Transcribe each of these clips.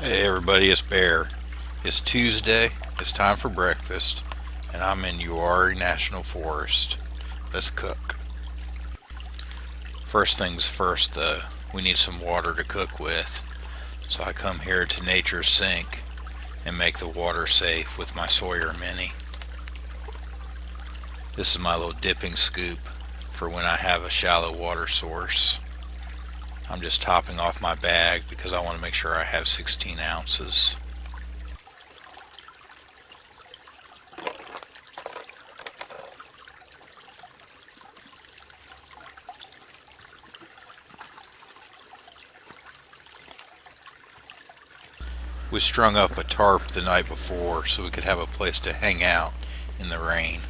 Hey everybody, it's Bear. It's Tuesday, it's time for breakfast, and I'm in Uwharrie National Forest. Let's cook. First things first, we need some water to cook with. So I come here to Nature's Sink and make the water safe with my Sawyer Mini. This is my little dipping scoop for when I have a shallow water source. I'm just topping off my bag because I want to make sure I have 16 ounces. We strung up a tarp the night before so we could have a place to hang out in the rain.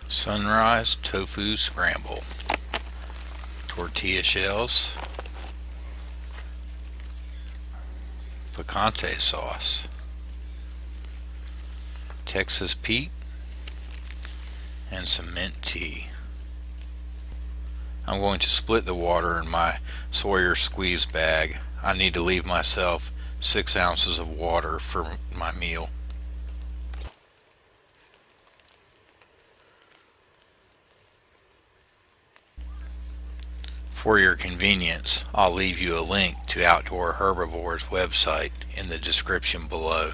Sunrise Tofu Scramble. Tortilla shells. Picante sauce. Texas Pete. And some mint tea. I'm going to split the water in my Sawyer squeeze bag. I need to leave myself 6 ounces of water for my meal. For your convenience, I'll leave you a link to Outdoor Herbivore's website in the description below.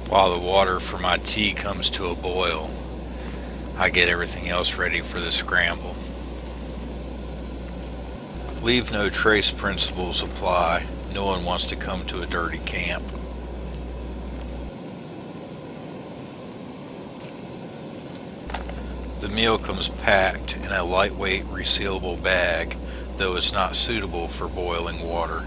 While the water for my tea comes to a boil, I get everything else ready for the scramble. Leave no trace principles apply. No one wants to come to a dirty camp. The meal comes packed in a lightweight resealable bag, though it's not suitable for boiling water.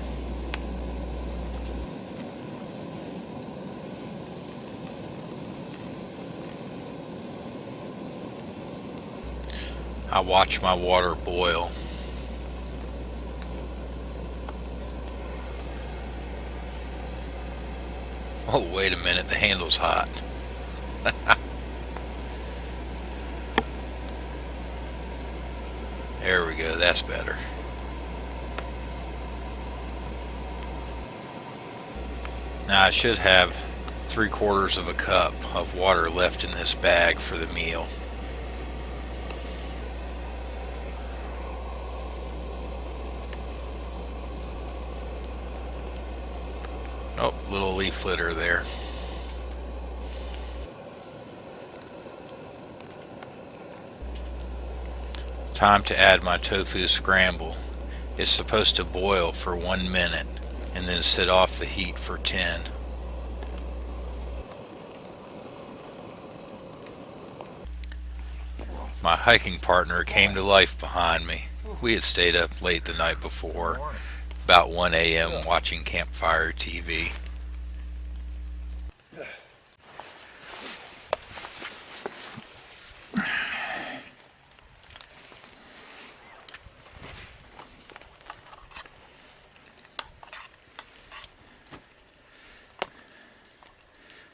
I watch my water boil. Oh, wait a minute, the handle's hot. There we go, that's better. Now I should have 3/4 of a cup of water left in this bag for the meal. Oh, little leaf litter there. Time to add my tofu scramble. It's supposed to boil for 1 minute and then sit off the heat for 10. My hiking partner came to life behind me. We had stayed up late the night before, about 1 a.m. watching campfire TV.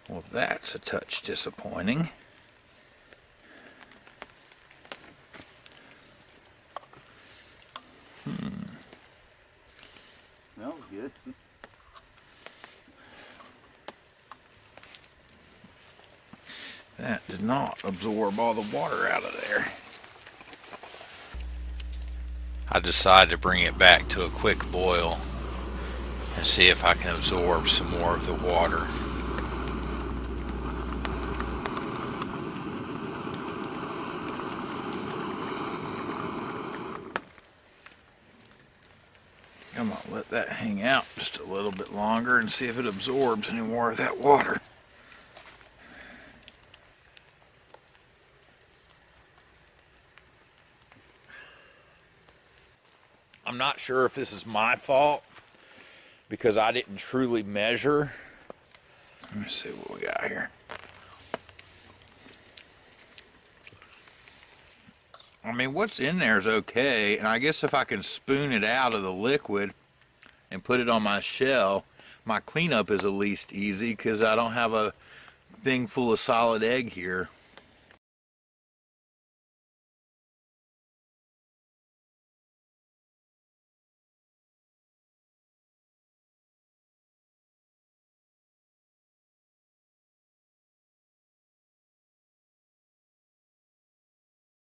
Well, that's a touch disappointing. That was good. That did not absorb all the water out of there. I decided to bring it back to a quick boil and see if I can absorb some more of the water. I'm gonna let that hang out just a little bit longer and see if it absorbs any more of that water. I'm not sure if this is my fault because I didn't truly measure. Let me see what we got here. I mean, what's in there is okay, and I guess if I can spoon it out of the liquid and put it on my shell, my cleanup is at least easy because I don't have a thing full of solid egg here.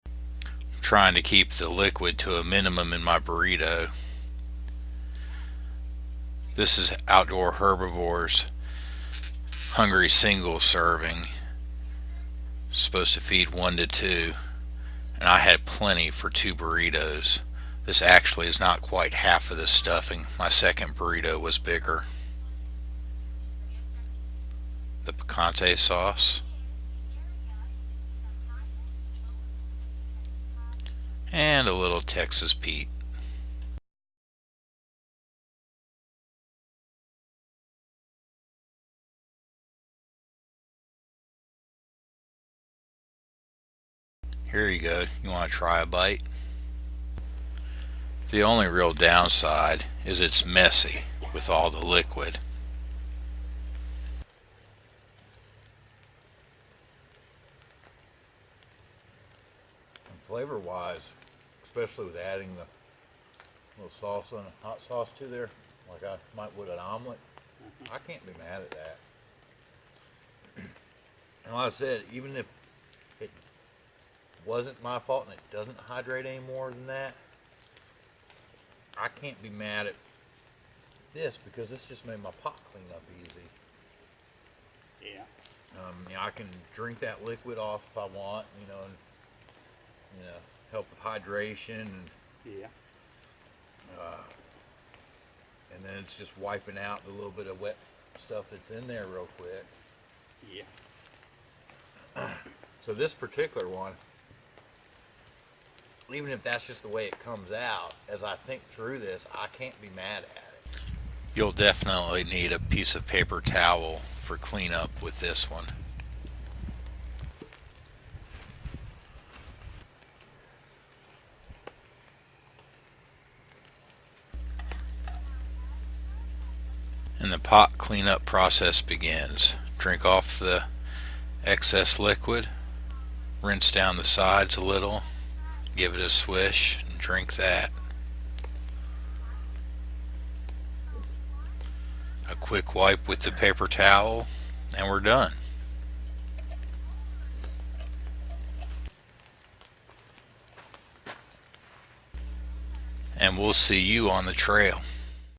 I'm trying to keep the liquid to a minimum in my burrito. This is Outdoor Herbivores Hungry Single Serving. Supposed to feed 1 to 2, and I had plenty for 2 burritos. This actually is not quite half of the stuffing. My second burrito was bigger. The picante sauce. And a little Texas Pete. Here you go. You want to try a bite? The only real downside is it's messy with all the liquid. And flavor wise, especially with adding the little salsa and hot sauce to there, like I might would an omelet, I can't be mad at that. And like I said, even if it wasn't my fault and it doesn't hydrate any more than that, I can't be mad at this because this just made my pot cleanup easy. Yeah. I can drink that liquid off if I want, and help with hydration, and Yeah. and then it's just wiping out the little bit of wet stuff that's in there real quick. Yeah. So this particular one, even if that's just the way it comes out, as I think through this, I can't be mad at it. You'll definitely need a piece of paper towel for cleanup with this one. And the pot cleanup process begins. Drink off the excess liquid, rinse down the sides a little, give it a swish, and drink that. A quick wipe with the paper towel, and we're done. And we'll see you on the trail.